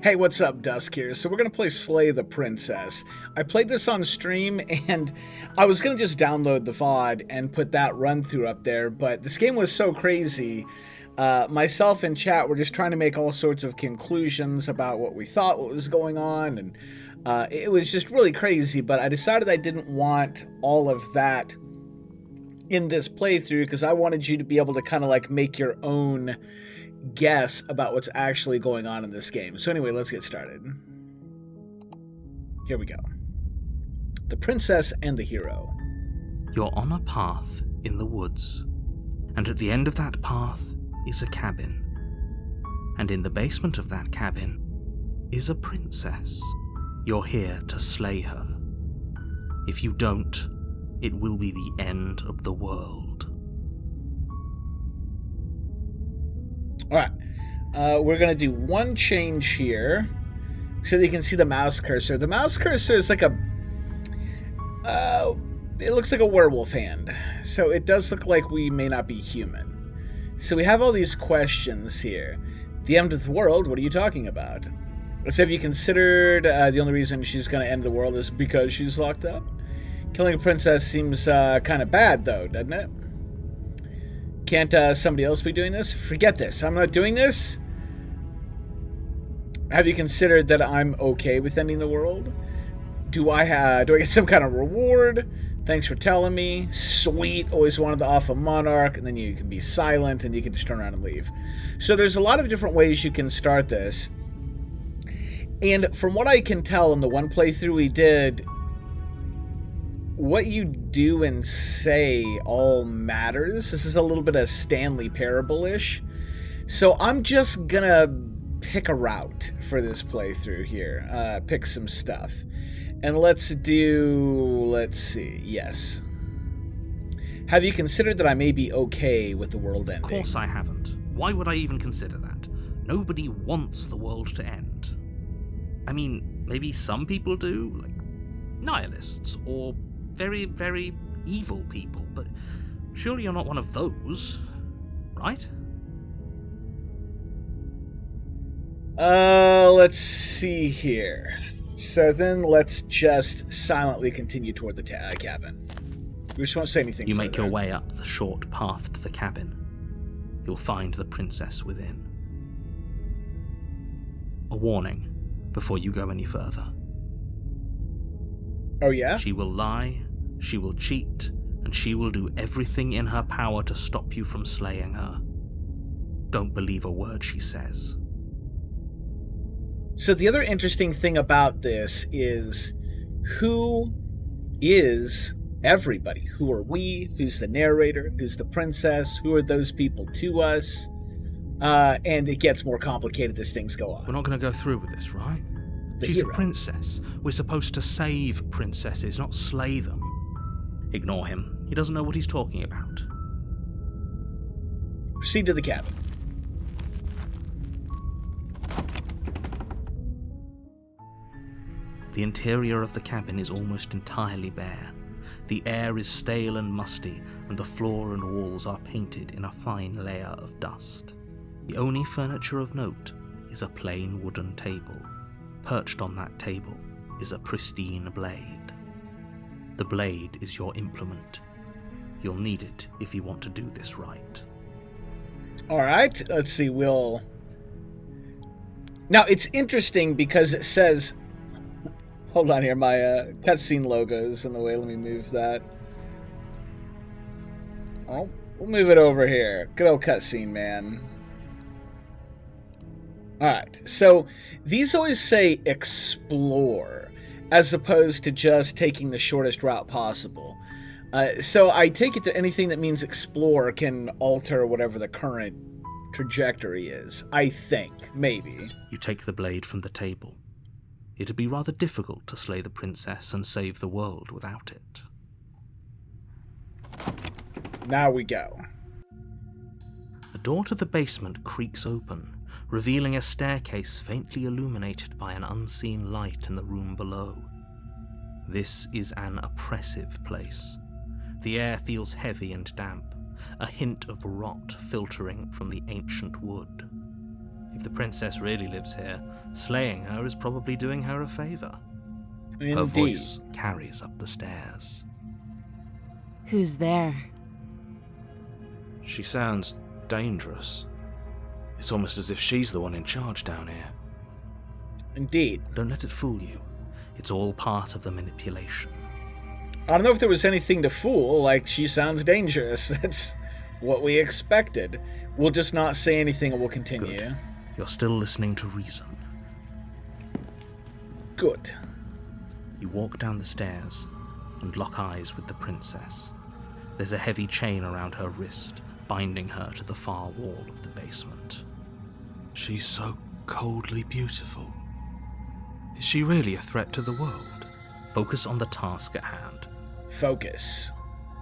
Hey, what's up, Dusk here? So we're gonna play Slay the Princess. I played this on stream, and I was gonna just download the VOD and put that run through up there, but this game was so crazy. Myself and chat were just trying to make all sorts of conclusions about what we thought, what was going on, and it was just really crazy, but I decided I didn't want all of that in this playthrough because I wanted you to be able to kind of like make your own guess about what's actually going on in this game. So anyway, let's get started. Here we go. The Princess and the Hero. You're on a path in the woods, and at the end of that path is a cabin. And in the basement of that cabin is a princess. You're here to slay her. If you don't, it will be the end of the world. Alright, we're going to do one change here so that you can see the mouse cursor. The mouse cursor is like a... it looks like a werewolf hand. So it does look like we may not be human. So we have all these questions here. The end of the world, what are you talking about? So have you considered the only reason she's going to end the world is because she's locked up? Killing a princess seems kind of bad, though, doesn't it? Can't somebody else be doing this? Forget this. I'm not doing this. Have you considered that I'm okay with ending the world? Do I get some kind of reward? Thanks for telling me. Sweet. Always wanted to off a monarch. And then you can be silent and you can just turn around and leave. So there's a lot of different ways you can start this. And from what I can tell in the one playthrough we did, what you do and say all matters. This is a little bit of Stanley Parable-ish. So I'm just gonna pick a route for this playthrough here. Pick some stuff. And let's see, yes. Have you considered that I may be okay with the world ending? Of course I haven't. Why would I even consider that? Nobody wants the world to end. I mean, maybe some people do, like nihilists, or very, very evil people, but surely you're not one of those, right? Let's see here. So then let's just silently continue toward the cabin. We just won't say anything You further. make your way up the short path to the cabin. You'll find the princess within. A warning before you go any further. Oh yeah? She will lie, she will cheat, and she will do everything in her power to stop you from slaying her. Don't believe a word she says. So the other interesting thing about this is, who is everybody? Who are we? Who's the narrator? Who's the princess? Who are those people to us? And it gets more complicated as things go on. We're not going to go through with this, right? She's hero. a princess. We're supposed to save princesses, not slay them. Ignore him. He doesn't know what he's talking about. Proceed to the cabin. The interior of the cabin is almost entirely bare. The air is stale and musty, and the floor and walls are painted in a fine layer of dust. The only furniture of note is a plain wooden table. Perched on that table is a pristine blade. The blade is your implement. You'll need it if you want to do this right. Alright, let's see, Now, it's interesting because it says... Hold on here, my cutscene logo is in the way. Let me move that. Oh, we'll move it over here. Good old cutscene, man. Alright, so these always say explore, as opposed to just taking the shortest route possible. So I take it that anything that means explore can alter whatever the current trajectory is. I think, maybe. You take the blade from the table. It'd be rather difficult to slay the princess and save the world without it. Now we go. The door to the basement creaks open, revealing a staircase faintly illuminated by an unseen light in the room below. This is an oppressive place. The air feels heavy and damp, a hint of rot filtering from the ancient wood. If the princess really lives here, slaying her is probably doing her a favor. Indeed. Her voice carries up the stairs. Who's there? She sounds dangerous. It's almost as if she's the one in charge down here. Indeed. Don't let it fool you. It's all part of the manipulation. I don't know if there was anything to fool, like she sounds dangerous. That's what we expected. We'll just not say anything and we'll continue. Good. You're still listening to reason. Good. You walk down the stairs and lock eyes with the princess. There's a heavy chain around her wrist, binding her to the far wall of the basement. She's so coldly beautiful. Is she really a threat to the world? Focus on the task at hand. Focus.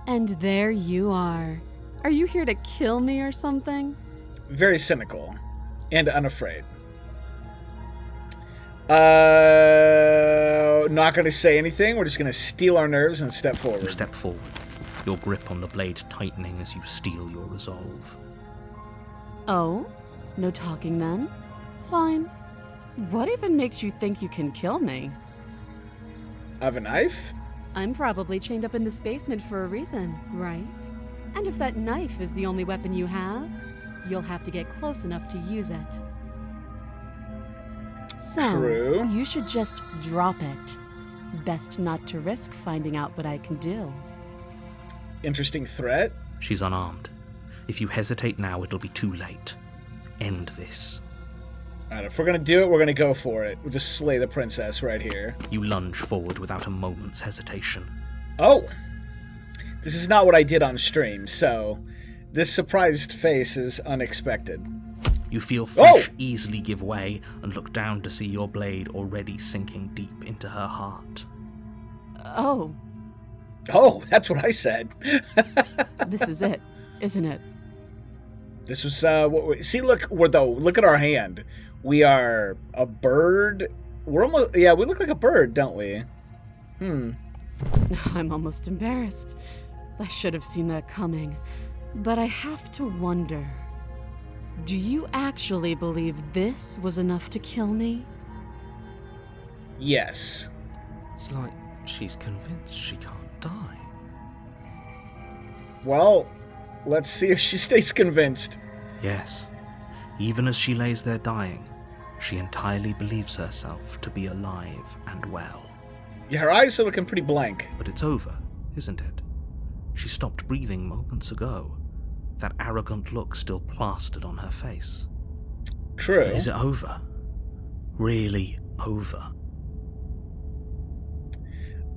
And there you are. Are you here to kill me or something? Very cynical. And unafraid. Not going to say anything. We're just going to steel our nerves and step forward. You step forward, your grip on the blade tightening as you steel your resolve. Oh? No talking then? Fine. What even makes you think you can kill me? I have a knife? I'm probably chained up in this basement for a reason, right? And if that knife is the only weapon you have, you'll have to get close enough to use it. So, True. you should just drop it. Best not to risk finding out what I can do. Interesting threat. She's unarmed. If you hesitate now, it'll be too late. End this. Alright, if we're going to do it, we're going to go for it. We'll just slay the princess right here. You lunge forward without a moment's hesitation. Oh! This is not what I did on stream, so this surprised face is unexpected. You feel flesh easily give way and look down to see your blade already sinking deep into her heart. Oh, Oh, that's what I said. this is it, isn't it? This was what we see. Look at our hand. We are a bird. We're almost we look like a bird, don't we? I'm almost embarrassed. I should have seen that coming. But I have to wonder, do you actually believe this was enough to kill me? Yes. It's like she's convinced she can't die. Well, let's see if she stays convinced. Yes, even as she lays there dying, she entirely believes herself to be alive and well. Yeah, her eyes are looking pretty blank. But it's over, isn't it? She stopped breathing moments ago. That arrogant look still plastered on her face. True. But is it over? Really over?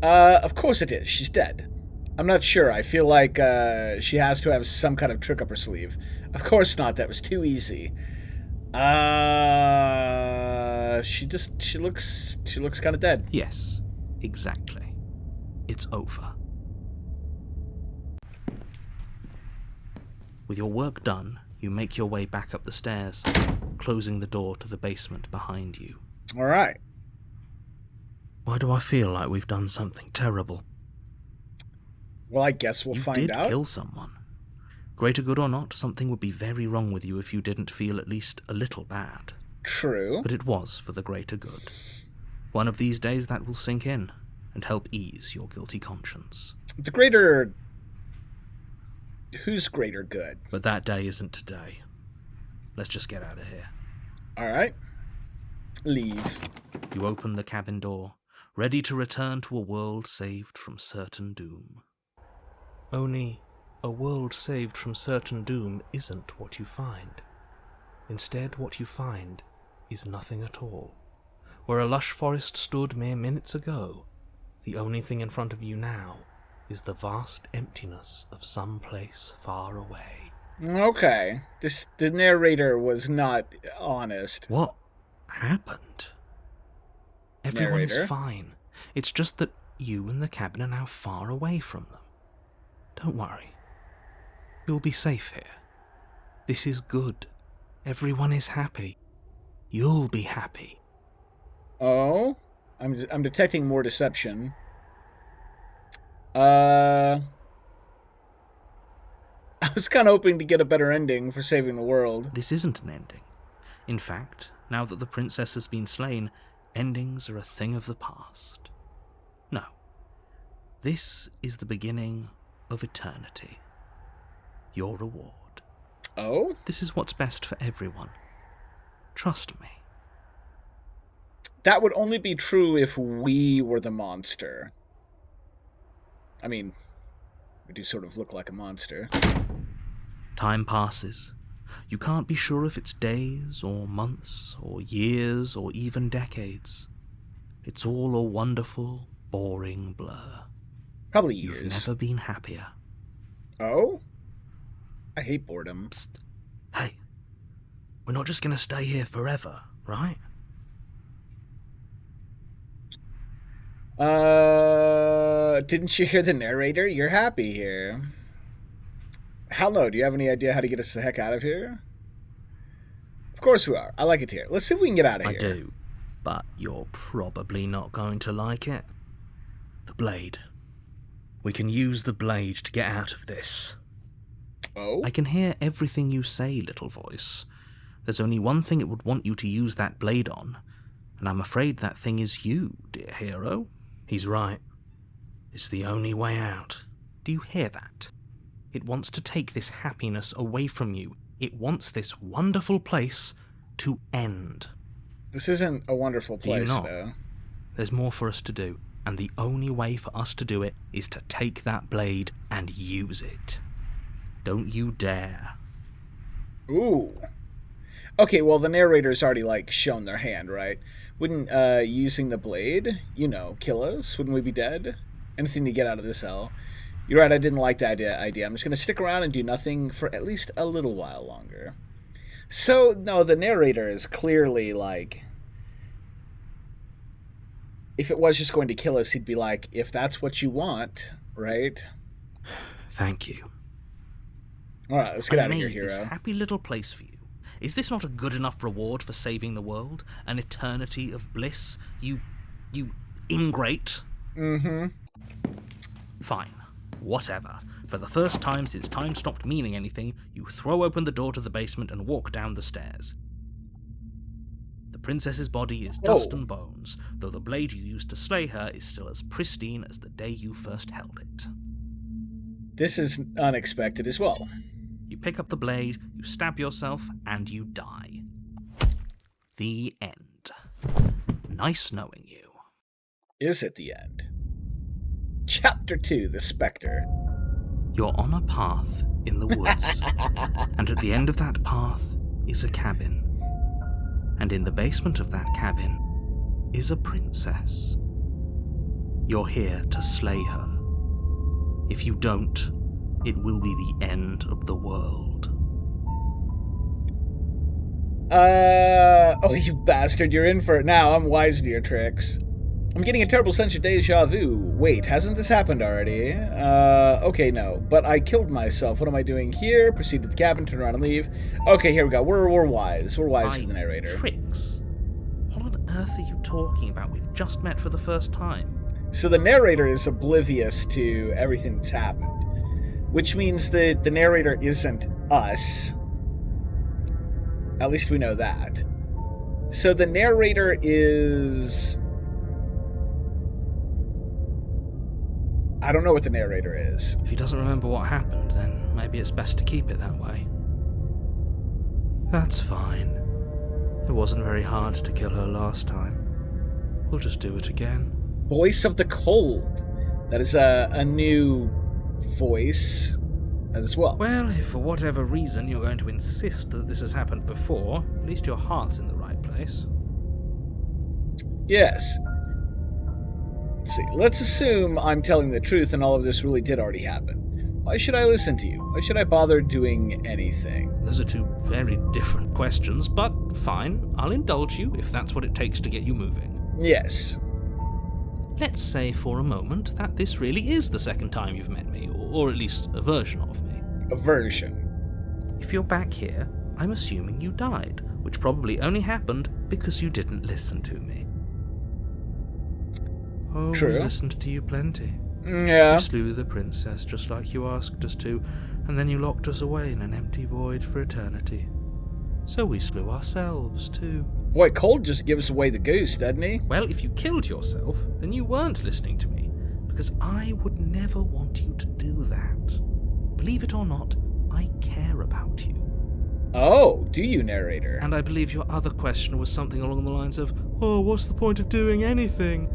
Of course it is. She's dead. I'm not sure. I feel like she has to have some kind of trick up her sleeve. Of course not. That was too easy. She looks kind of dead. Yes, exactly. It's over. With your work done, you make your way back up the stairs, closing the door to the basement behind you. All right. Why do I feel like we've done something terrible? Well, I guess we'll find You out. did kill someone. Greater good or not, something would be very wrong with you if you didn't feel at least a little bad. True. But it was for the greater good. One of these days that will sink in and help ease your guilty conscience. The greater... Who's greater good? But that day isn't today. Let's just get out of here. All right. Leave. You open the cabin door, ready to return to a world saved from certain doom. Only, a world saved from certain doom isn't what you find. Instead, what you find is nothing at all. Where a lush forest stood mere minutes ago, the only thing in front of you now is the vast emptiness of some place far away. Okay. The narrator was not honest. What happened? Everyone Narrator? is fine. It's just that you and the cabin are now far away from them. Don't worry. You'll be safe here. This is good. Everyone is happy. You'll be happy. Oh? I'm detecting more deception. I was kind of hoping to get a better ending for saving the world. This isn't an ending. In fact, now that the princess has been slain, endings are a thing of the past. No. This is the beginning of eternity. Your reward. Oh? This is what's best for everyone. Trust me. That would only be true if we were the monster. I mean, we do sort of look like a monster. Time passes. You can't be sure if it's days, or months, or years, or even decades. It's all a wonderful, boring blur. Probably years. You've never been happier. Oh? I hate boredom. Psst. Hey, we're not just gonna stay here forever, right? Didn't you hear the narrator? You're happy here. Hell no, do you have any idea how to get us the heck out of here? Of course we are. I like it here. Let's see if we can get out of here. I do, but you're probably not going to like it. The blade. We can use the blade to get out of this. Oh? I can hear everything you say, little voice. There's only one thing it would want you to use that blade on, and I'm afraid that thing is you, dear hero. He's right. It's the only way out. Do you hear that? It wants to take this happiness away from you. It wants this wonderful place to end. This isn't a wonderful Do you place, not? though. There's more for us to do, and the only way for us to do it is to take that blade and use it. Don't you dare. Ooh. Okay, well, the narrator's already, shown their hand, right? Wouldn't, using the blade, kill us? Wouldn't we be dead? Anything to get out of this hell. You're right, I didn't like that idea. I'm just going to stick around and do nothing for at least a little while longer. So, no, the narrator is clearly, if it was just going to kill us, he'd be like, if that's what you want, right? Thank you. All right, let's get out of here, I made this hero. happy little place for you. Is this not a good enough reward for saving the world? An eternity of bliss? You ingrate? Mm-hmm. Fine. Whatever. For the first time since time stopped meaning anything, you throw open the door to the basement and walk down the stairs. The princess's body is dust and bones, though the blade you used to slay her is still as pristine as the day you first held it. This is unexpected as well. You pick up the blade, you stab yourself, and you die. The end. Nice knowing you. Is it the end? Chapter 2, The Spectre. You're on a path in the woods, and at the end of that path is a cabin. And in the basement of that cabin is a princess. You're here to slay her. If you don't, it will be the end of the world. Oh, you bastard, you're in for it now. I'm wise to your tricks. I'm getting a terrible sense of deja vu. Wait, hasn't this happened already? Okay, no. But I killed myself. What am I doing here? Proceed to the cabin, turn around and leave. Okay, here we go. We're wise. We're wise to the narrator. Tricks? What on earth are you talking about? We've just met for the first time. So the narrator is oblivious to everything that's happened. Which means that the narrator isn't us. At least we know that. So the narrator is... I don't know what the narrator is. If he doesn't remember what happened, then maybe it's best to keep it that way. That's fine. It wasn't very hard to kill her last time. We'll just do it again. Voice of the Cold. That is a new voice as well. Well, if for whatever reason you're going to insist that this has happened before, at least your heart's in the right place. Yes. Let's see. Let's assume I'm telling the truth and all of this really did already happen. Why should I listen to you? Why should I bother doing anything? Those are two very different questions, but fine. I'll indulge you if that's what it takes to get you moving. Yes. Let's say for a moment that this really is the second time you've met me, or at least a version of me. A version. If you're back here, I'm assuming you died, which probably only happened because you didn't listen to me. Oh, True. we listened to you plenty. Yeah. We slew the princess just like you asked us to, and then you locked us away in an empty void for eternity. So we slew ourselves, too. Boy, Cold just gives away the goose, doesn't he? Well, if you killed yourself, then you weren't listening to me, because I would never want you to do that. Believe it or not, I care about you. Oh, do you, narrator? And I believe your other question was something along the lines of, oh, what's the point of doing anything?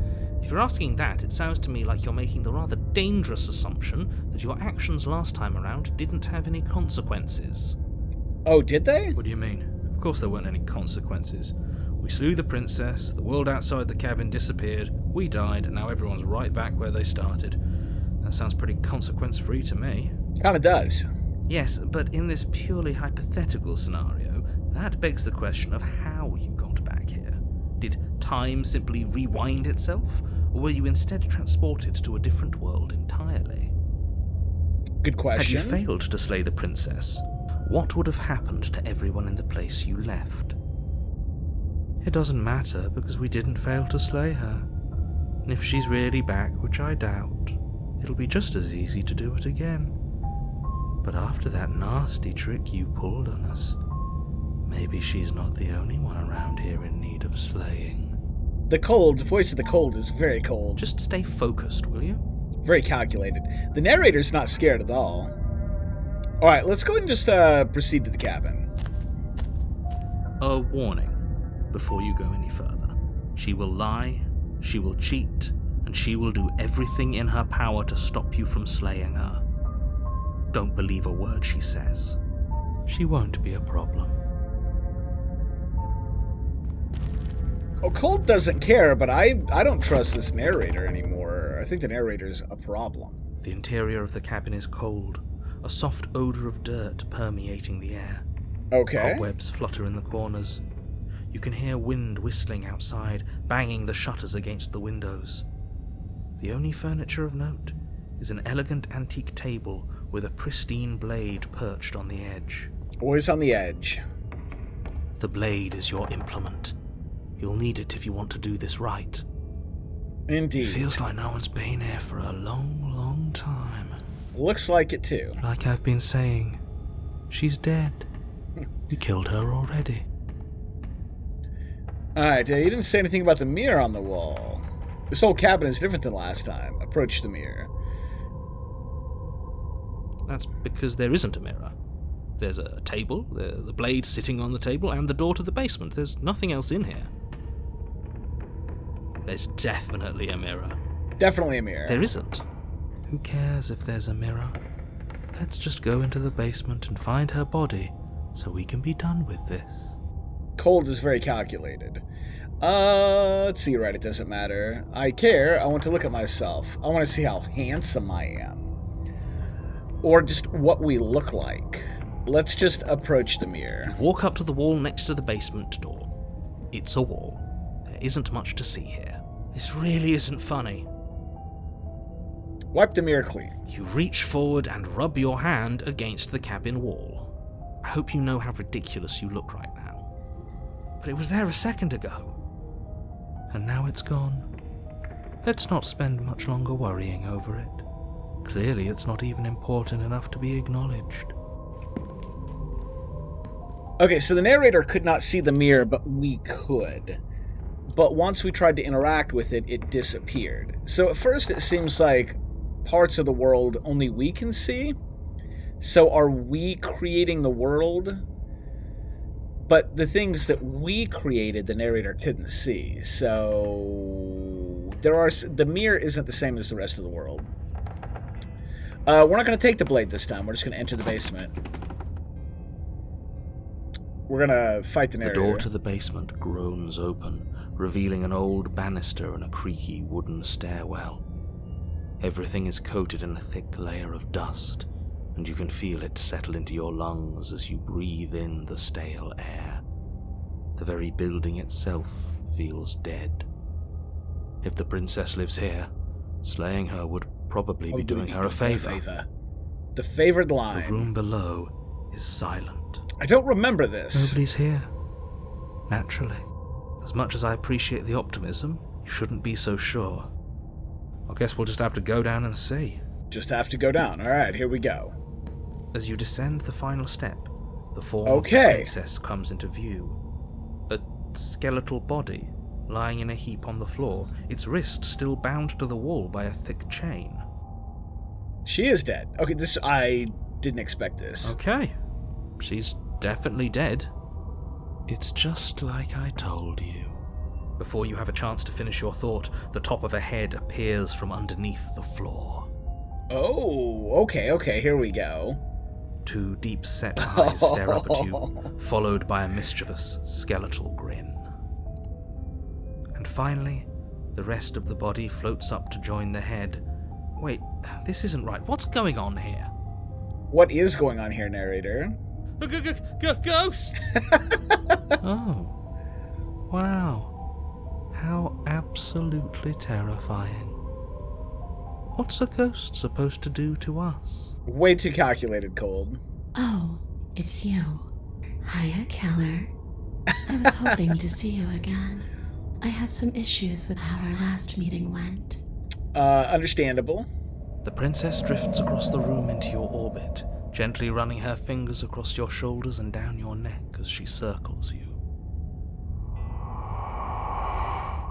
If you're asking that, it sounds to me like you're making the rather dangerous assumption that your actions last time around didn't have any consequences. Oh, did they? What do you mean? Of course there weren't any consequences. We slew the princess, the world outside the cabin disappeared, we died, and now everyone's right back where they started. That sounds pretty consequence-free to me. Kinda does. Yes, but in this purely hypothetical scenario, that begs the question of how you got back here. Did time simply rewind itself, or were you instead transported to a different world entirely? Good question. Had you failed to slay the princess, what would have happened to everyone in the place you left? It doesn't matter, because we didn't fail to slay her. And if she's really back, which I doubt, it'll be just as easy to do it again. But after that nasty trick you pulled on us, maybe she's not the only one around here in need of slaying. The voice of the Cold is very cold. Just stay focused, will you? Very calculated. The narrator's not scared at all. Alright, let's go ahead and just proceed to the cabin. A warning before you go any further. She will lie, she will cheat, and she will do everything in her power to stop you from slaying her. Don't believe a word she says. She won't be a problem. Oh, Cold doesn't care, but I don't trust this narrator anymore. I think the narrator's a problem. The interior of the cabin is cold, a soft odor of dirt permeating the air. Okay. Cobwebs flutter in the corners. You can hear wind whistling outside, banging the shutters against the windows. The only furniture of note is an elegant antique table with a pristine blade perched on the edge. Always on the edge. The blade is your implement. You'll need it if you want to do this right. Indeed. It feels like no one's been here for a long, long time. Looks like it too. Like I've been saying, she's dead. We killed her already. Alright, you didn't say anything about the mirror on the wall. This whole cabin is different than last time. Approach the mirror. That's because there isn't a mirror. There's a table, the blade sitting on the table, and the door to the basement. There's nothing else in here. There's definitely a mirror. Definitely a mirror. There isn't. Who cares if there's a mirror? Let's just go into the basement and find her body so we can be done with this. Cold is very calculated. Let's see, right, it doesn't matter. I care. I want to look at myself. I want to see how handsome I am. Or just what we look like. Let's just approach the mirror. Walk up to the wall next to the basement door. It's a wall. There isn't much to see here. This really isn't funny. Wipe the mirror clean. You reach forward and rub your hand against the cabin wall. I hope you know how ridiculous you look right now. But it was there a second ago. And now it's gone. Let's not spend much longer worrying over it. Clearly it's not even important enough to be acknowledged. Okay, so the narrator could not see the mirror, but we could. But once we tried to interact with it, it disappeared. So at first it seems like parts of the world only we can see. So are we creating the world? But the things that we created, the narrator couldn't see. So the mirror isn't the same as the rest of the world. We're not going to take the blade this time. We're just going to enter the basement. We're going to fight the narrator. The door to the basement groans open, revealing an old banister and a creaky wooden stairwell. Everything is coated in a thick layer of dust, and you can feel it settle into your lungs as you breathe in the stale air. The very building itself feels dead. If the princess lives here, slaying her would probably be doing her a favor. The favored line. The room below is silent. I don't remember this. Nobody's here. Naturally. As much as I appreciate the optimism, you shouldn't be so sure. I guess we'll just have to go down and see. Just have to go down. Alright, here we go. As you descend the final step, the form of the princess comes into view. A skeletal body, lying in a heap on the floor, its wrist still bound to the wall by a thick chain. She is dead. Okay, I didn't expect this. Okay, she's definitely dead. It's just like I told you. Before you have a chance to finish your thought, the top of a head appears from underneath the floor. Oh, okay, here we go. Two deep-set eyes stare up at you, followed by a mischievous, skeletal grin. And finally, the rest of the body floats up to join the head. Wait, this isn't right. What's going on here? What is going on here, narrator? Ghost! Oh. Wow. How absolutely terrifying. What's a ghost supposed to do to us? Way too calculated, Cold. Oh, it's you. Hiya, Keller. I was hoping to see you again. I have some issues with how our last meeting went. Understandable. The princess drifts across the room into your orbit, gently running her fingers across your shoulders and down your neck as she circles you.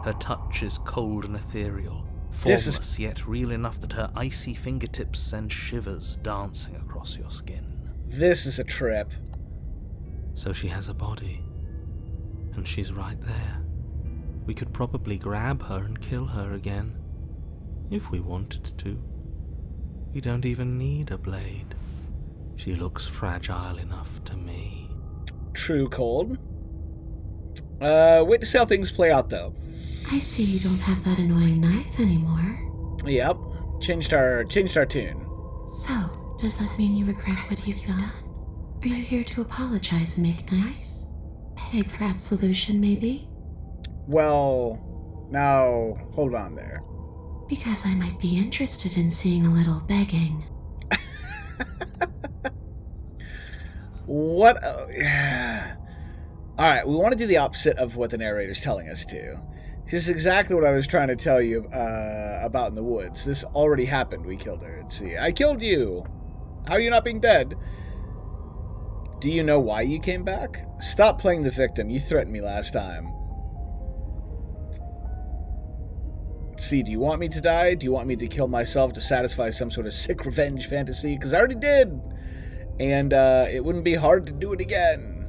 Her touch is cold and ethereal, formless yet real enough that her icy fingertips send shivers dancing across your skin. This is a trip. So she has a body, and she's right there. We could probably grab her and kill her again, if we wanted to. We don't even need a blade. She looks fragile enough to me. True, Cold. Wait to see how things play out, though. I see you don't have that annoying knife anymore. Yep. Changed our tune. So, does that mean you regret what you've done? Are you here to apologize and make nice? Beg for absolution, maybe? Well, now, hold on there. Because I might be interested in seeing a little begging. What? Alright, we want to do the opposite of what the narrator's telling us to. This is exactly what I was trying to tell you about in the woods. This already happened. We killed her. Let's see. I killed you. How are you not being dead? Do you know why you came back? Stop playing the victim. You threatened me last time. Let's see, do you want me to die? Do you want me to kill myself to satisfy some sort of sick revenge fantasy? Because I already did. And it wouldn't be hard to do it again.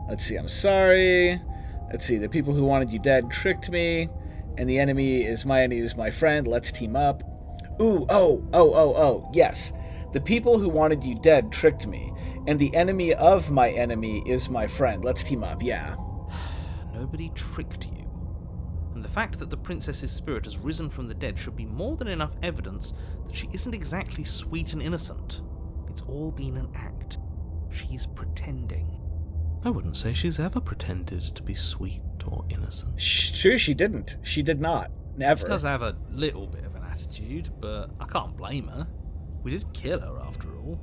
Let's see, I'm sorry. Let's see, the people who wanted you dead tricked me, and the enemy is my friend. Let's team up. Ooh, oh, yes. The people who wanted you dead tricked me, and the enemy of my enemy is my friend. Let's team up, yeah. Nobody tricked you. And the fact that the princess's spirit has risen from the dead should be more than enough evidence that she isn't exactly sweet and innocent. It's all been an act. She's pretending. I wouldn't say she's ever pretended to be sweet or innocent. Sure, she didn't. She did not. Never. She does have a little bit of an attitude, but I can't blame her. We did kill her after all.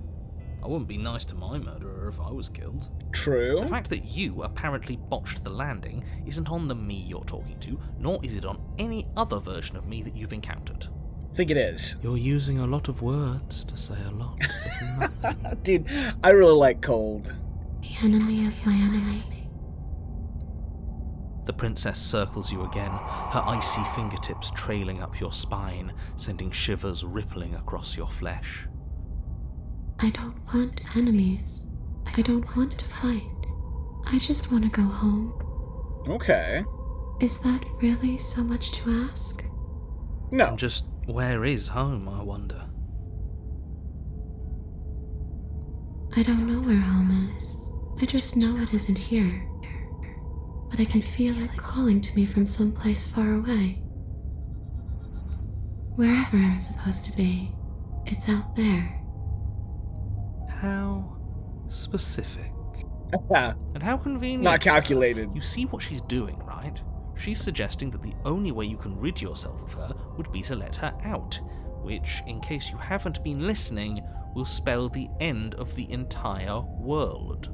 I wouldn't be nice to my murderer if I was killed. True. The fact that you apparently botched the landing isn't on the me you're talking to, nor is it on any other version of me that you've encountered. I think it is. You're using a lot of words to say a lot for nothing. Dude, I really like Cold. The enemy of my enemy. The princess circles you again, her icy fingertips trailing up your spine, sending shivers rippling across your flesh. I don't want enemies. I don't want to fight. I just want to go home. Okay. Is that really so much to ask? No. And just where is home, I wonder? I don't know where home is. I just know it isn't here. But I can feel it calling to me from someplace far away. Wherever I'm supposed to be, it's out there. How specific. Ah, And how convenient. not calculated. You see what she's doing, right? She's suggesting that the only way you can rid yourself of her would be to let her out, which, in case you haven't been listening, will spell the end of the entire world.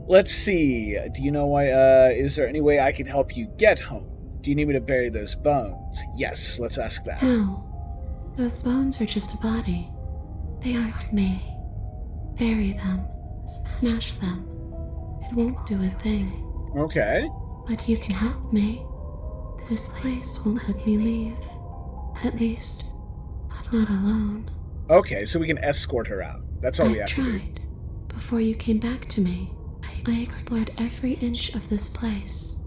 Let's see. Do you know why, is there any way I can help you get home? Do you need me to bury those bones? Yes, let's ask that. No, those bones are just a body. They aren't me. bury them, smash them. It won't do a thing. Okay. But you can help me. This place won't let me leave. At least, not alone. Okay, so we can escort her out. That's all we have I've to do. tried. Before you came back to me, I explored every inch of this place,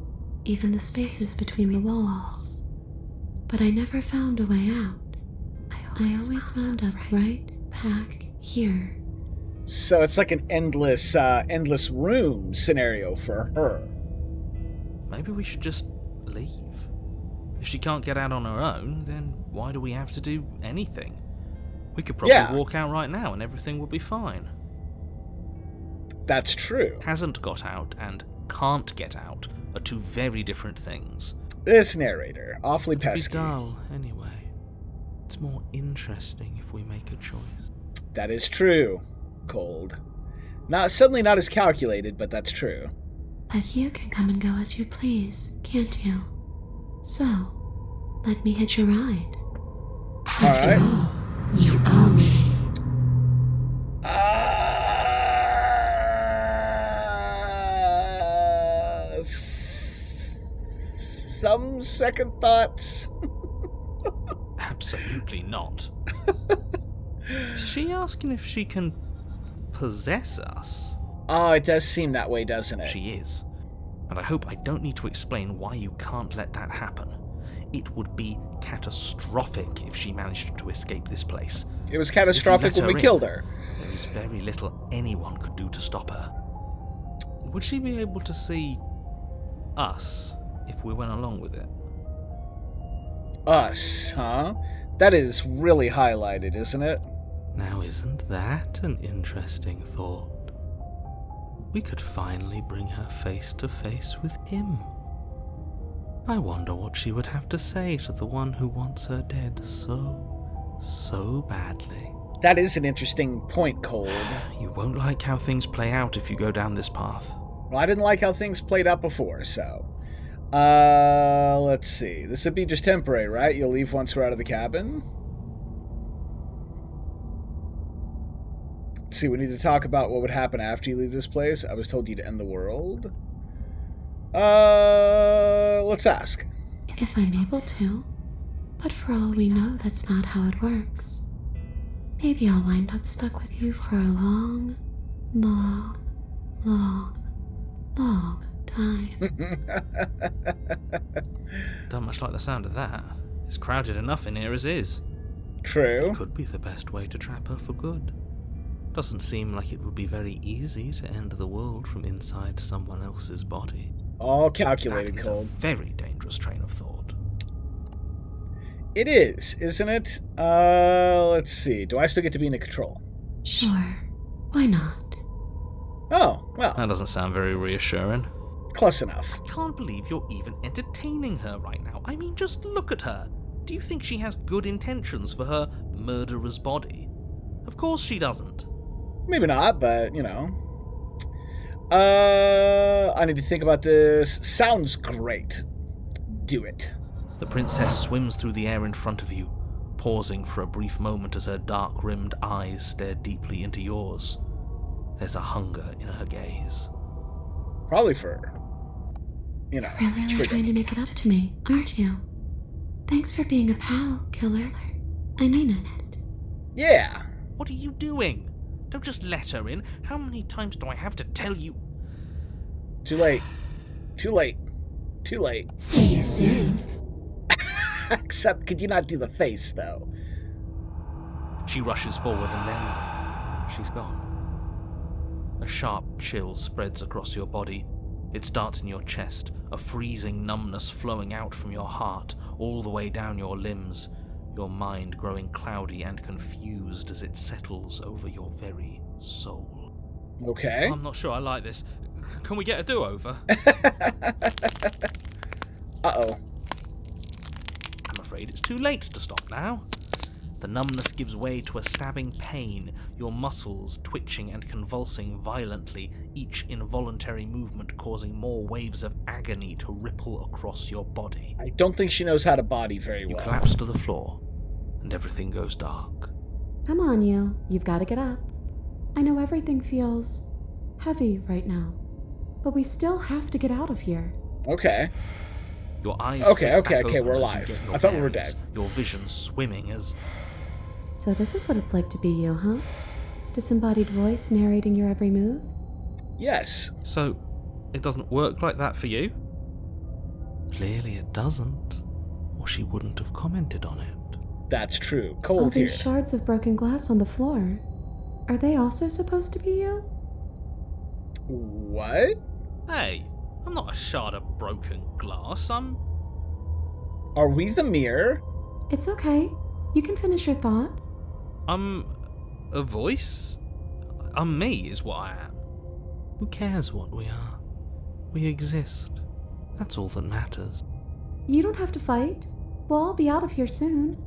even the spaces between the walls. But I never found a way out. I always wound up right back here. So it's like an endless room scenario for her. Maybe we should just leave. If she can't get out on her own, then why do we have to do anything? We could probably walk out right now and everything will be fine. That's true. Hasn't got out and can't get out are two very different things. This narrator, awfully It'd be pesky. dull, anyway. It's more interesting if we make a choice. That is true, Cold. Certainly not as calculated, but that's true. But you can come and go as you please, can't you? So, let me hitch a ride. Alright. You owe me. Some second thoughts. Absolutely not. Is she asking if she can possess us? Oh, it does seem that way, doesn't it? She is. And I hope I don't need to explain why you can't let that happen. It would be catastrophic if she managed to escape this place. It was catastrophic when we killed her. There is very little anyone could do to stop her. Would she be able to see us if we went along with it? Us, huh? That is really highlighted, isn't it? Now, isn't that an interesting thought? We could finally bring her face to face with him. I wonder what she would have to say to the one who wants her dead so badly. That is an interesting point, Cold. You won't like how things play out if you go down this path. Well, I didn't like how things played out before, so... let's see. This would be just temporary, right? You'll leave once we're out of the cabin? Let's see, we need to talk about what would happen after you leave this place. I was told you'd end the world. Let's ask. If I'm able to. But for all we know, that's not how it works. Maybe I'll wind up stuck with you for a long time. Don't much like the sound of that. It's crowded enough in here as is. True. Could be the best way to trap her for good. Doesn't seem like it would be very easy to end the world from inside someone else's body. All calculated, That is Cold. a very dangerous train of thought. It is, isn't it? Let's see. Do I still get to be in control? Sure. Why not? Oh, well, That doesn't sound very reassuring. close enough. Can't believe you're even entertaining her right now. I mean, just look at her. Do you think she has good intentions for her murderer's body? Of course she doesn't. Maybe not, but, you know. I need to think about this. Sounds great. Do it. The princess swims through the air in front of you, pausing for a brief moment as her dark-rimmed eyes stare deeply into yours. There's a hunger in her gaze. Probably for, you know, Really freedom. trying to make it up to me, aren't you? Thanks for being a pal, killer. I mean it. Yeah. What are you doing? Don't just let her in. How many times do I have to tell you? Too late. Too late. Too late. See you soon. Except, could you not do the face, though? She rushes forward and then she's gone. A sharp chill spreads across your body. It starts in your chest, a freezing numbness flowing out from your heart, all the way down your limbs, your mind growing cloudy and confused as it settles over your very soul. Okay. I'm not sure I like this. Can we get a do-over? Uh-oh. I'm afraid it's too late to stop now. The numbness gives way to a stabbing pain, your muscles twitching and convulsing violently, each involuntary movement causing more waves of agony to ripple across your body. I don't think she knows how to body very You well. collapse to the floor, and everything goes dark. Come on, you. You've got to get up. I know everything feels heavy right now, but we still have to get out of here. Okay. Your eyes Okay, flick okay, back okay, open we're as you alive. get your I thought we were bearings, dead. Your vision swimming as... So this is what it's like to be you, huh? Disembodied voice narrating your every move? Yes. So, it doesn't work like that for you? Clearly it doesn't, or she wouldn't have commented on it. That's true. All Cold here. these shards of broken glass on the floor. Are they also supposed to be you? What? Hey, I'm not a shard of broken glass, I'm... Are we the mirror? It's okay. You can finish your thought. I'm... a voice? I'm me, is what I am. Who cares what we are? We exist. That's all that matters. You don't have to fight. We'll all be out of here soon.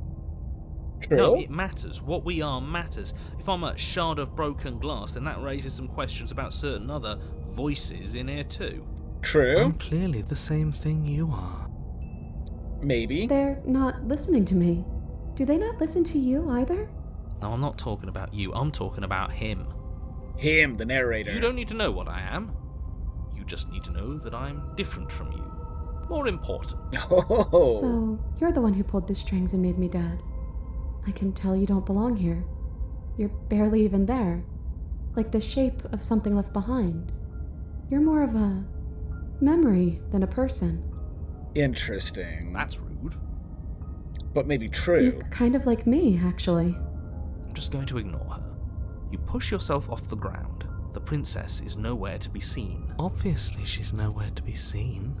True. No, it matters. What we are matters. If I'm a shard of broken glass, then that raises some questions about certain other voices in here too. True. I'm clearly the same thing you are. Maybe. They're not listening to me. Do they not listen to you either? No, I'm not talking about you. I'm talking about him. Him, the narrator. You don't need to know what I am. You just need to know that I'm different from you. More important. Oh. So, you're the one who pulled the strings and made me dead. I can tell you don't belong here. You're barely even there. Like the shape of something left behind. You're more of a memory than a person. Interesting. That's rude. But maybe true. You're kind of like me, actually. I'm just going to ignore her. You push yourself off the ground. The princess is nowhere to be seen. Obviously she's nowhere to be seen.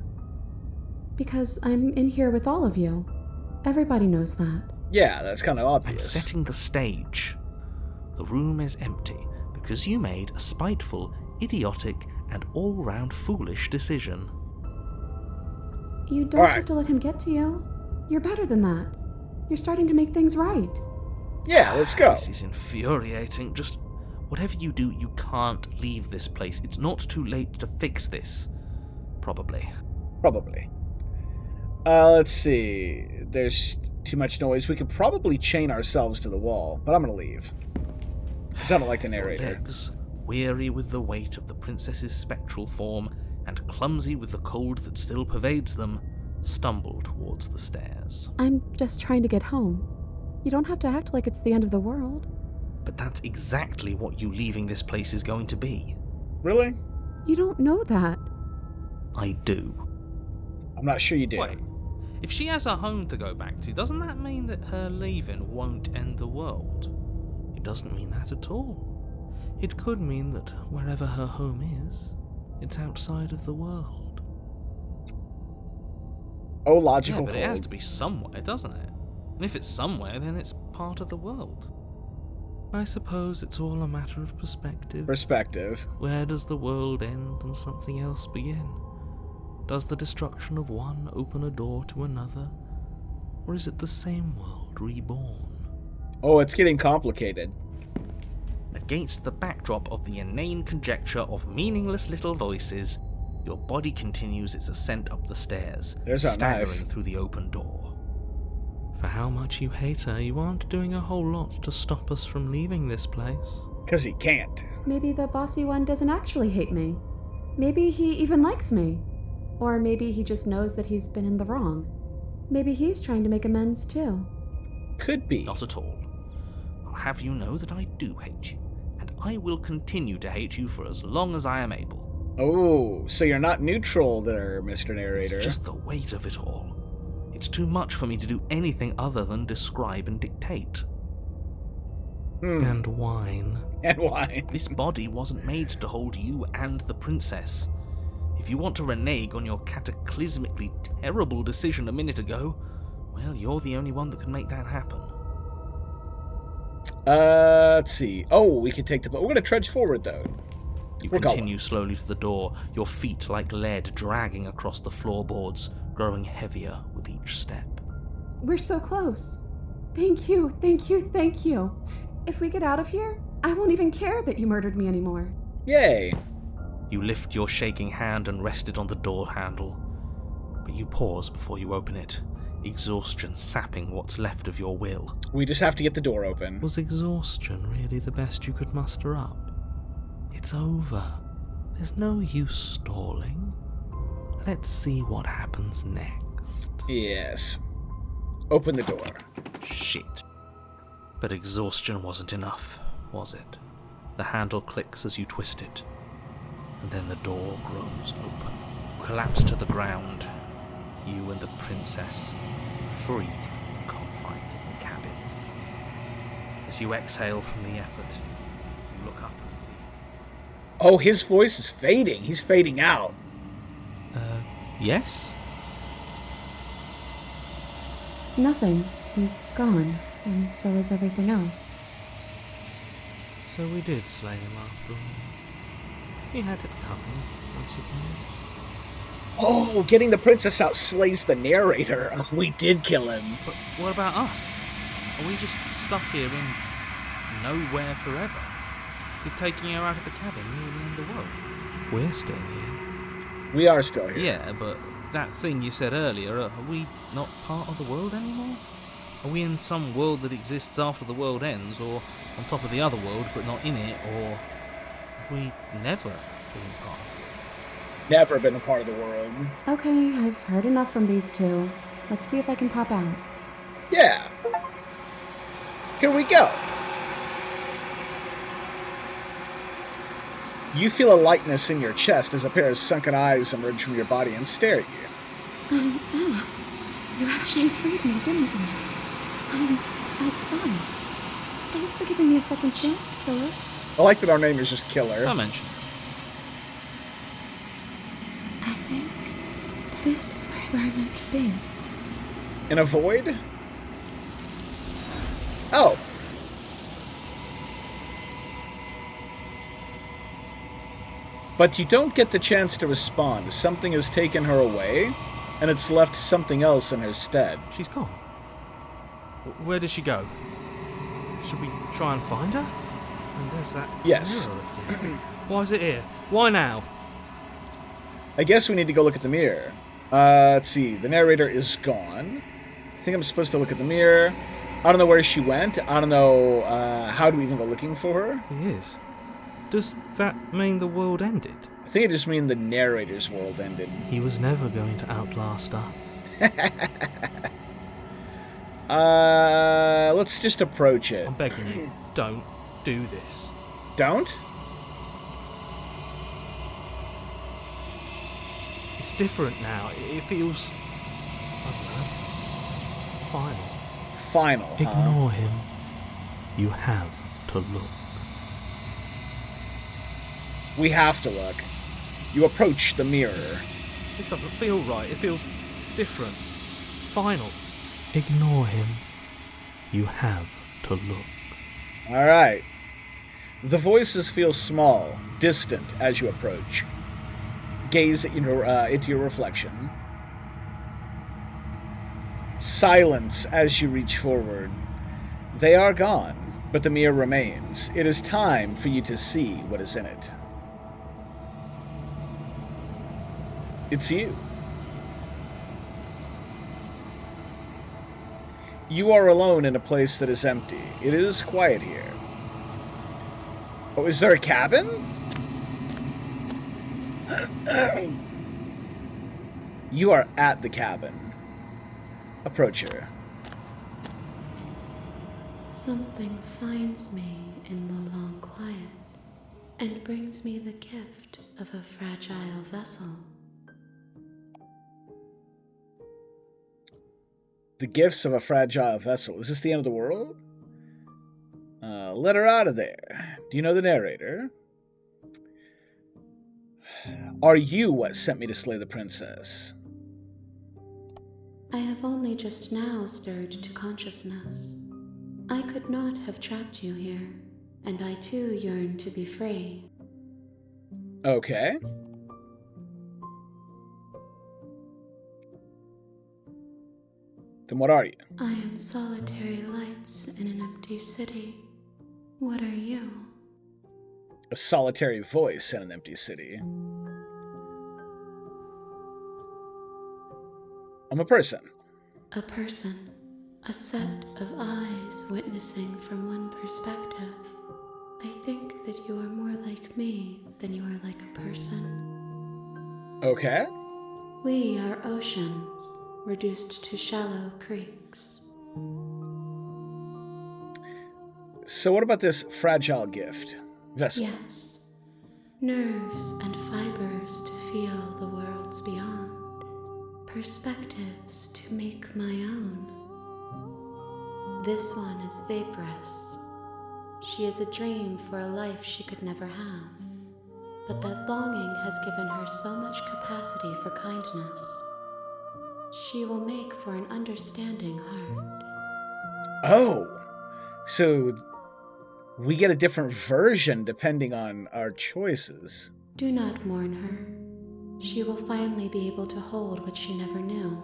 Because I'm in here with all of you. Everybody knows that. Yeah, that's kind of I'm obvious. setting the stage. The room is empty because you made a spiteful, idiotic, and all-round foolish decision. You don't Alright. have to let him get to you. You're better than that. You're starting to make things right. Yeah, let's go. This is infuriating. Just whatever you do, you can't leave this place. It's not too late to fix this. Probably. Probably. Let's see. There's too much noise. We could probably chain ourselves to the wall, but I'm gonna leave. Because I don't like the Your narrator. legs, weary with the weight of the princess's spectral form, and clumsy with the cold that still pervades them, stumble towards the stairs. I'm just trying to get home. You don't have to act like it's the end of the world. But that's exactly what you leaving this place is going to be. Really? You don't know that. I do. I'm not sure you do. Wait, if she has a home to go back to, doesn't that mean that her leaving won't end the world? It doesn't mean that at all. It could mean that wherever her home is, it's outside of the world. Oh, logical Yeah, but it has cold. to be somewhere, doesn't it? And if it's somewhere, then it's part of the world. I suppose it's all a matter of perspective. Perspective. Where does the world end and something else begin? Does the destruction of one open a door to another? Or is it the same world reborn? Oh, it's getting complicated. Against the backdrop of the inane conjecture of meaningless little voices, your body continues its ascent up the stairs, There's our staggering knife. through the open door. For how much you hate her, you aren't doing a whole lot to stop us from leaving this place. Because he can't. Maybe the bossy one doesn't actually hate me. Maybe he even likes me. Or maybe he just knows that he's been in the wrong. Maybe he's trying to make amends too. Could be. Not at all. I'll have you know that I do hate you, and I will continue to hate you for as long as I am able. Oh, so you're not neutral there, Mr. Narrator. It's just the weight of it all. It's too much for me to do anything other than describe and dictate. And whine. And why? This body wasn't made to hold you and the princess. If you want to renege on your cataclysmically terrible decision a minute ago, well, you're the only one that can make that happen. Let's see. Oh, we can take the... We're going to trudge forward, though. You We're continue slowly to the door, your feet like lead dragging across the floorboards, growing heavier with each step. We're so close. Thank you, thank you, thank you. If we get out of here, I won't even care that you murdered me anymore. Yay. You lift your shaking hand and rest it on the door handle, but you pause before you open it, exhaustion sapping what's left of your will. We just have to get the door open. Was exhaustion really the best you could muster up? It's over. There's no use stalling. Let's see what happens next. Yes. Open the door. Shit. But exhaustion wasn't enough, was it? The handle clicks as you twist it, and then the door groans open. Collapse to the ground, you and the princess, free from the confines of the cabin. As you exhale from the effort, you look up and see... Oh, his voice is fading. He's fading out. Yes? Nothing. He's gone, and so is everything else. So we did slay him after all. He had it coming, I suppose. Oh, getting the princess out slays the narrator. Oh, we did kill him. But what about us? Are we just stuck here in nowhere forever? Did taking her out of the cabin really end the world? We're still here. We are still here. Yeah, but that thing you said earlier, are we not part of the world anymore? Are we in some world that exists after the world ends, or on top of the other world but not in it, or have we never been part of it? Never been a part of the world. Okay, I've heard enough from these two. Let's see if I can pop out. Yeah. Here we go. You feel a lightness in your chest as a pair of sunken eyes emerge from your body and stare at you. Anna, you actually freed me, didn't you? I'm sorry. Thanks for giving me a second chance, Philip. I like that our name is just Killer. Don't mention it. I think this was where I meant to be. In a void? Oh. But you don't get the chance to respond. Something has taken her away, and it's left something else in her stead. She's gone. Where did she go? Should we try and find her? And there's that Yes. mirror again. Why is it here? Why now? I guess we need to go look at the mirror. Let's see. The narrator is gone. I think I'm supposed to look at the mirror. I don't know where she went. I don't know how do we even go looking for her. He is. Does that mean the world ended? I think it just means the narrator's world ended. He was never going to outlast us. Let's just approach it. I'm begging you, don't do this. Don't? It's different now. It feels... I don't know. Final. Final, huh? Ignore him. You have to look. We have to look. You approach the mirror. This doesn't feel right. It feels different. Final. Ignore him. You have to look. Alright. The voices feel small, distant as you approach. Gaze at into your reflection. Silence as you reach forward. They are gone, but the mirror remains. It is time for you to see what is in it. It's you. You are alone in a place that is empty. It is quiet here. Oh, is there a cabin? You are at the cabin. Approach her. Something finds me in the long quiet and brings me the gift of a fragile vessel. The gifts of a fragile vessel. Is this the end of the world? Let her out of there. Do you know the narrator? Are you what sent me to slay the princess? I have only just now stirred to consciousness. I could not have trapped you here, and I too yearn to be free. Okay. Then what are you? I am solitary lights in an empty city. What are you? A solitary voice in an empty city. I'm a person. A person. A set of eyes witnessing from one perspective. I think that you are more like me than you are like a person. Okay. We are oceans, reduced to shallow creeks. So what about this fragile gift? Vessel. Yes, nerves and fibers to feel the worlds beyond, perspectives to make my own. This one is vaporous. She is a dream for a life she could never have, but that longing has given her so much capacity for kindness. She will make for an understanding heart. Oh, so we get a different version depending on our choices. Do not mourn her. She will finally be able to hold what she never knew.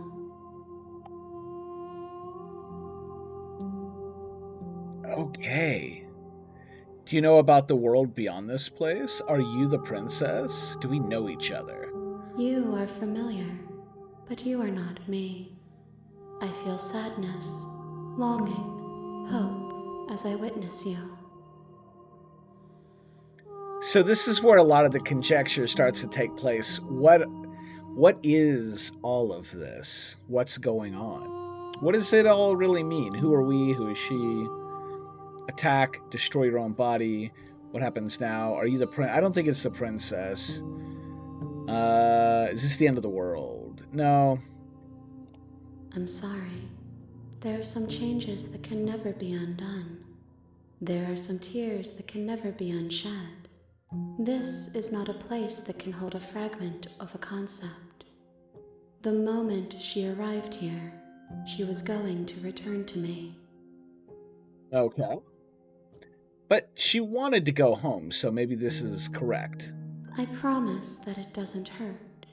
Okay. Do you know about the world beyond this place? Are you the princess? Do we know each other? You are familiar, but you are not me. I feel sadness, longing, hope as I witness you. So this is where a lot of the conjecture starts to take place. What is all of this? What's going on? What does it all really mean? Who are we? Who is she? Attack, destroy your own body. What happens now? Are you the prince? I don't think it's the princess. Is this the end of the world? No. I'm sorry. There are some changes that can never be undone. There are some tears that can never be unshed. This is not a place that can hold a fragment of a concept. The moment she arrived here, she was going to return to me. Okay. But she wanted to go home, so maybe this is correct. I promise that it doesn't hurt.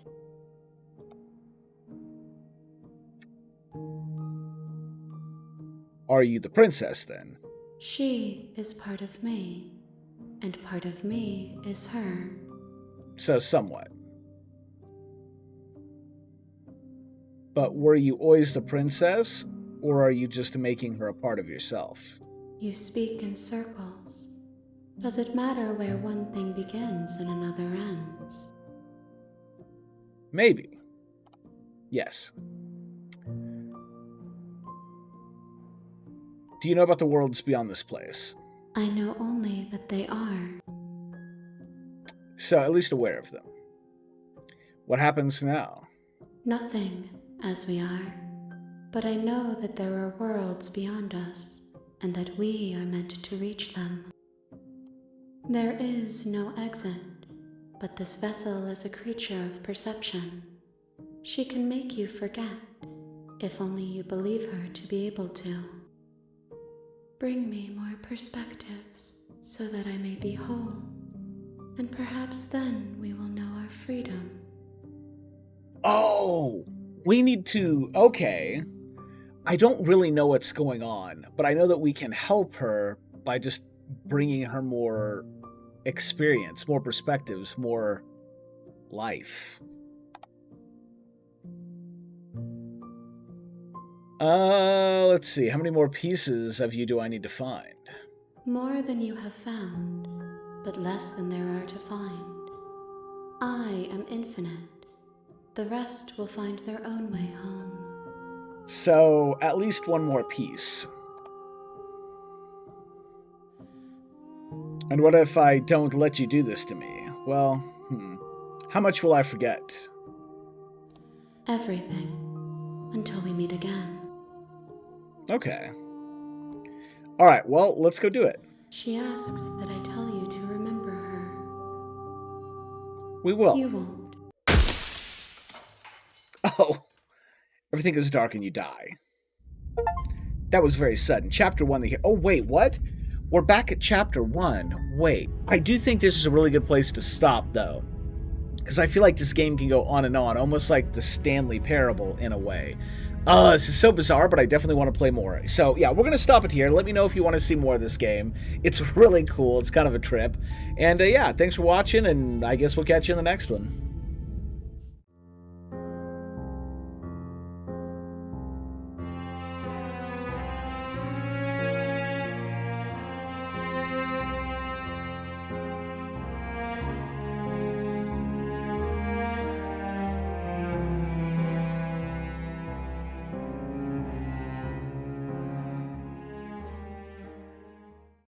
Are you the princess, then? She is part of me, and part of me is her. So somewhat. But were you always the princess, or are you just making her a part of yourself? You speak in circles. Does it matter where one thing begins and another ends? Maybe. Yes. Do you know about the worlds beyond this place? I know only that they are. So at least aware of them. What happens now? Nothing, as we are. But I know that there are worlds beyond us, and that we are meant to reach them. There is no exit, but this vessel is a creature of perception. She can make you forget, if only you believe her to be able to. Bring me more perspectives, so that I may be whole, and perhaps then we will know our freedom. Oh, we need to... Okay. I don't really know what's going on, but I know that we can help her by just bringing her more experience, more perspectives, more life. Let's see. How many more pieces of you do I need to find? More than you have found, but less than there are to find. I am infinite. The rest will find their own way home. So, at least one more piece. And what if I don't let you do this to me? Well, how much will I forget? Everything, until we meet again. Okay. Alright, well, let's go do it. She asks that I tell you to remember her. We will. You won't. Oh. Everything goes dark and you die. That was very sudden. Chapter 1. Oh, wait, what? We're back at Chapter 1. Wait. I do think this is a really good place to stop, though. Because I feel like this game can go on and on, almost like the Stanley Parable in a way. This is so bizarre, but I definitely want to play more. So, yeah, we're going to stop it here. Let me know if you want to see more of this game. It's really cool. It's kind of a trip. And, yeah, thanks for watching, and I guess we'll catch you in the next one.